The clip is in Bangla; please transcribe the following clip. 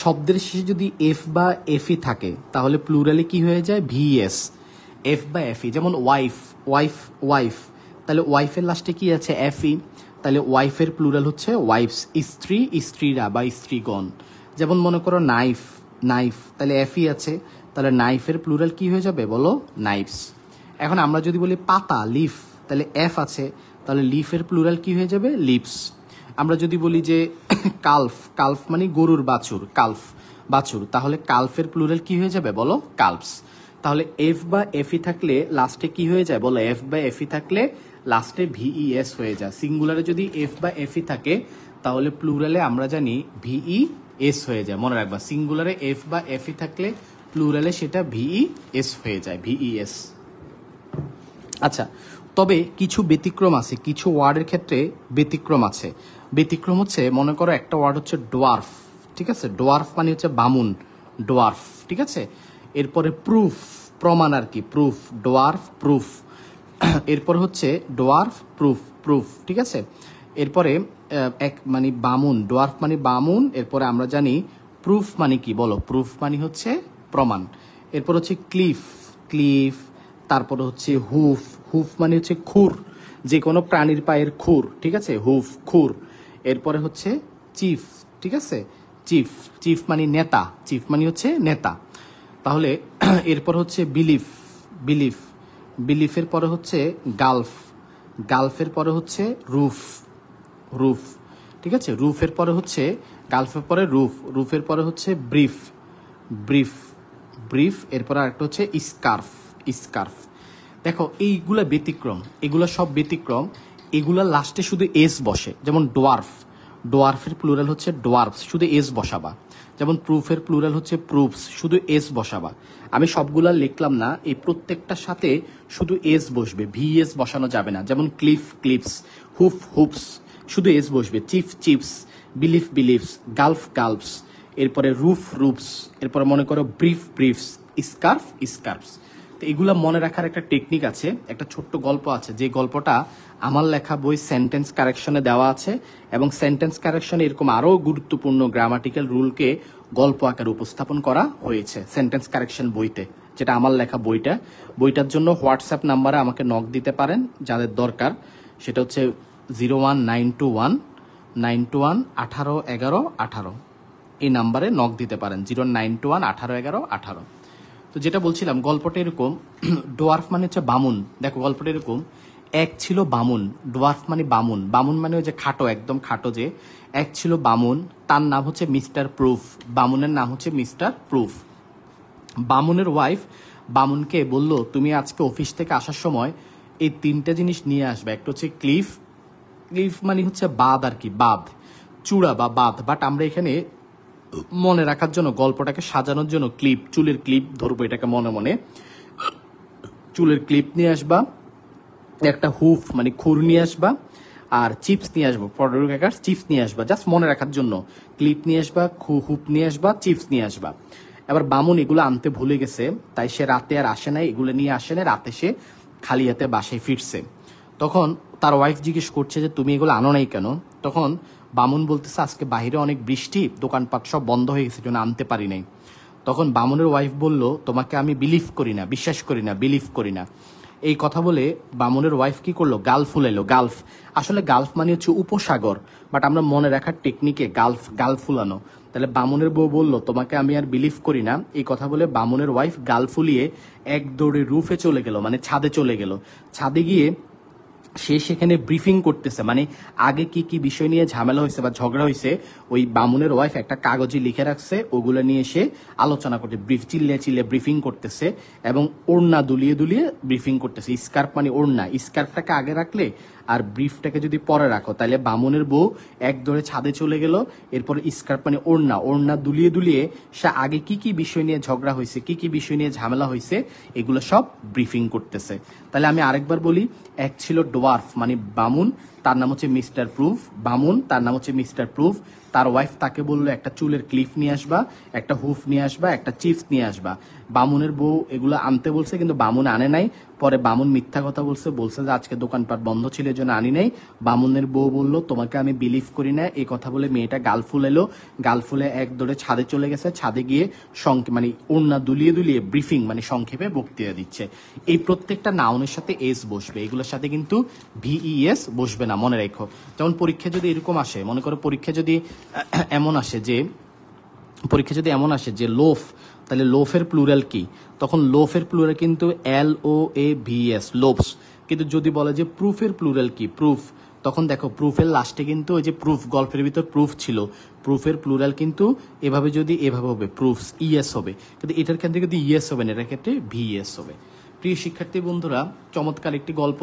শব্দের শেষে যদি এফ বা এফই থাকে তাহলে প্লুরালে কি হয়ে যায় ভিএস, এফ বা এফই। যেমন ওয়াইফ, ওয়াইফ, ওয়াইফ, তাহলে ওয়াইফের লাস্টে কি আছে এফই, তাহলে ওয়াইফের প্লুরাল হচ্ছে ওয়াইফস, স্ত্রী, স্ত্রীরা বা স্ত্রীগণ। যেমন মনে করো নাইফ, নাইফ, তাহলে এফই আছে, তাহলে নাইফের প্লুরাল কি হয়ে যাবে বলো নাইফস। এখন আমরা যদি বলি পাতা লিফ, তাহলে এফ আছে, তাহলে লিফের প্লুরাল কি হয়ে যাবে লিপস। আমরা যদি বলি যে কালফ, কালফ মানে গরুর বাছুর, কালফ বাছুর, তাহলে কালফের প্লুরাল কি হয়ে যাবে বলো কালফস। তাহলে এফ বা এফই থাকলে লাস্টে কি হয়ে যায় বলো, এফ বা এফই থাকলে লাস্টে ভিইএস হয়ে যায়। সিঙ্গুলারে যদি এফ বা এফই থাকে তাহলে প্লুরালে আমরা জানি ভিইএস হয়ে যায়, মনে রাখবা সিঙ্গুলারে এফ বা এফই থাকলে প্লুরালে সেটা ভিইএস হয়ে যায়, ভিইএস। আচ্ছা, তবে কিছু ব্যতিক্রম আছে, কিছু ওয়ার্ডের ক্ষেত্রে ব্যতিক্রম আছে। ব্যতিক্রম হচ্ছে মনে করো একটা ওয়ার্ড হচ্ছে ডোয়ার্ফ, ঠিক আছে, ডোয়ার্ফ মানে হচ্ছে বামুন, ডোয়ার্ফ, ঠিক আছে। এরপরে প্রুফ, প্রমাণ আর কি, প্রুফ, ডোয়ার্ফ, প্রুফ। এরপর হচ্ছে ডোয়ার্ফ, প্রুফ, প্রুফ, ঠিক আছে। এরপরে এক মানে বামুন, ডোয়ার্ফ মানে বামুন, এরপরে আমরা জানি প্রুফ মানে কি বলো, প্রুফ মানে হচ্ছে প্রমাণ। এরপর হচ্ছে ক্লিফ, ক্লিফ, তারপরে হচ্ছে হুফ, হুফ মানে হচ্ছে খুর, যে কোনো প্রাণীর পায়ের খুর, ঠিক আছে, হুফ, খুর। এরপরে হচ্ছে চিফ, ঠিক আছে, চিফ, চিফ মানে নেতা, চিফ মানে হচ্ছে নেতা। তাহলে এরপর হচ্ছে বিলিফ, বিলিফ, বিলিফের পরে হচ্ছে গালফ, গালফের পরে হচ্ছে রুফ, রুফ, ঠিক আছে, রুফের পরে হচ্ছে গালফের পরে রুফ, রুফের পরে হচ্ছে ব্রিফ, ব্রিফ, ব্রিফ, এরপর আরেকটা হচ্ছে স্কার্ফ, স্কার্ফ। দেখো এইগুলা ব্যতিক্রম, এগুলা সব ব্যতিক্রম, এগুলা লাস্টে শুধু এস বসে। যেমন ডোয়ার্ফ, ডোয়ার্ফের প্লুরাল হচ্ছে ডোয়ার্ফস, শুধু এস বসাবা। যেমন প্রুফের প্লুরাল হচ্ছে প্রুফস, শুধু এস বসাবা। আমি সবগুলা লিখলাম না, এই প্রত্যেকটার সাথে শুধু এস বসবে, ভিএস বসানো যাবে না। যেমন ক্লিফ, ক্লিপস, হুফ, হুপস, শুধু এস বসবে। Chief, chiefs, belief, beliefs, gulf, gulfs, এরপরে রুফ, রুফস, এরপরে মনে করো ব্রিফ, ব্রিফস, স্কার্ফ, স্কার্ফস। তো এগুলা মনে রাখার একটা টেকনিক আছে, একটা ছোট্ট গল্প আছে, যে গল্পটা আমার লেখা বই সেন্টেন্স কারেকশনে দেওয়া আছে, এবং সেন্টেন্স কারেকশনে এরকম আরও গুরুত্বপূর্ণ গ্রামাটিক্যাল রুলকে গল্প আকারে উপস্থাপন করা হয়েছে সেন্টেন্স কারেকশন বইতে, যেটা আমার লেখা বইটা। বইটার জন্য হোয়াটসঅ্যাপ নাম্বারে আমাকে নক দিতে পারেন যাদের দরকার, সেটা হচ্ছে 01921 এই নাম্বারে নক দিতে পারেন, 091181118। তো যেটা বলছিলাম গল্পটা এরকম, ডোয়ার্ফ মানে হচ্ছে বামুন। দেখো গল্পটা এরকম, এক ছিল বামুন, ডোয়ার্ফ মানে বামুন, বামুন মানে ওই যে খাটো, একদম খাটো যে। এক ছিল বামুন, তার নাম হচ্ছে মিস্টার প্রুফ, বামুনের নাম হচ্ছে মিস্টার প্রুফ। বামুনের ওয়াইফ বামুনকে বলল, তুমি আজকে অফিস থেকে আসার সময় এই তিনটা জিনিস নিয়ে আসবে। একটা হচ্ছে ক্লিফ, ক্লিফ মানে হচ্ছে বাঁধ আর কি, বাঁধ, চূড়া বা বাঁধ, বাট আমরা এখানে মনে রাখার জন্য, গল্পটাকে সাজানোর জন্য ক্লিপ, চুলের ক্লিপ ধরবো এটাকে মনে মনে। চুলের ক্লিপ নিয়ে আসবা, একটা হুফ মানে খুর নিয়ে আসবা, আর চিপস নিয়ে আসবো, পটেটো ক্র্যাকারস, চিপস নিয়ে আসবা, জাস্ট মনে রাখার জন্য। ক্লিপ নিয়ে আসবা, হুপ নিয়ে আসবা, চিপস নিয়ে আসবা। এবার বামুন এগুলো আনতে ভুলে গেছে, তাই সে রাতে আর আসে নাই, এগুলো নিয়ে আসে না, রাতে সে খালি হাতে বাসায় ফিরছে। তখন তার ওয়াইফ জিজ্ঞেস করছে যে তুমি এগুলো আনো নাই কেন? তখন বামুন বলতেছে আজকে বাইরে অনেক বৃষ্টি, দোকানপাট সব বন্ধ হয়ে গেছে, জন্য আনতে পারি নাই। তখন বামুনের ওয়াইফ বলল, তোমাকে আমি বিলিভ করি না, বিশ্বাস করি না, বিলিভ করি না। এই কথা বলে বামুনের ওয়াইফ কি করলো, গালফ ফুলাইলো। গালফ, আসলে গালফ মানে হচ্ছে উপসাগর, বাট আমরা মনে রাখার টেকনিকে গালফ, গাল ফুলানো। তাহলে বামুনের বউ বলল, তোমাকে আমি আর বিলিভ করি না। এই কথা বলে বামুনের ওয়াইফ গাল ফুলিয়ে এক দৌড়ে রুফে চলে গেল, মানে ছাদে চলে গেল। ছাদে গিয়ে সে সেখানে ব্রিফিং করতেছে, মানে আগে কি কি বিষয় নিয়ে ঝামেলা হয়েছে বা ঝগড়া হয়েছে, ওই বামুনের ওয়াইফ একটা কাগজে লিখে রাখছে, ওগুলো নিয়ে সে আলোচনা করছে, চিল্লিয়ে চিল্লিয়ে ব্রিফিং করতেছে, এবং ওড়না দুলিয়ে দুলিয়ে ব্রিফিং করতেছে। স্কার্ফ মানে ওড়না, স্কার্ফটাকে আগে রাখলে আর ব্রিফটাকে যদি পরে রাখো, তাহলে বামুনের বউ এক দৌড়ে ছাদে চলে গেল। এরপর স্কার্ফ মানে ওড়না, ওড়না দুলিয়ে দুলিয়ে সে আগে কি কি বিষয় নিয়ে ঝগড়া হয়েছে, কি কি বিষয় নিয়ে ঝামেলা হয়েছে, এগুলো সব ব্রিফিং করতেছে। তাহলে আমি আরেকবার বলি, এক ছিল ডোয়ার্ফ মানে বামুন, তার নাম হচ্ছে মিস্টার প্রুফ, বামুন তার নাম হচ্ছে মিস্টার প্রুফ, তার ওয়াইফ তাকে বললো একটা চুলের ক্লিপ নিয়ে আসবা, একটা হুফ নিয়ে আসবা, একটা চিপস নিয়ে আসবা। বামুনের বউ এগুলো আনতে বলছে, কিন্তু বামুন আনে নাই। পরে বামুন মিথ্যা কথা বলছে যে আজকে দোকানপাট বন্ধ ছিল এই জন্য আনি নাই। বামুনের বউ বললো তোমাকে আমি বিলিভ করি না, এই কথা বলে মেয়েটা গাল ফুলেলো। গাল ফুলে এক দৌড়ে ছাদে চলে গেছে। ছাদে গিয়ে মানে ওড়না দুলিয়ে দুলিয়ে ব্রিফিং মানে সংক্ষেপে বক্তৃতা দিচ্ছে। এই প্রত্যেকটা নাউনের সাথে এস বসবে, এগুলোর সাথে কিন্তু ভিইএস বসবে না, মনে রেখো। যেমন পরীক্ষা যদি এরকম আসে, মনে করো পরীক্ষা যদি এমন আসে যে লোফ, তাহলে লোফের প্লুরাল কি? তখন লোফের প্লুরাল কিন্তু LOAVES, লোভস। কিন্তু যদি বলে যে প্রুফের প্লুরাল কি? প্রুফ। তখন দেখো প্রুফের লাস্টে কিন্তু ওই যে প্রুফ, গল্পের ভিতর প্রুফ ছিল, প্রুফের প্লুরাল কিন্তু এভাবে হবে প্রুফস, ইএস হবে। কিন্তু এটার ক্ষেত্রে কিন্তু ইএস হবে না, এটার ক্ষেত্রে ভিএস হবে। প্রিয় শিক্ষার্থী বন্ধুরা, চমৎকার একটি গল্প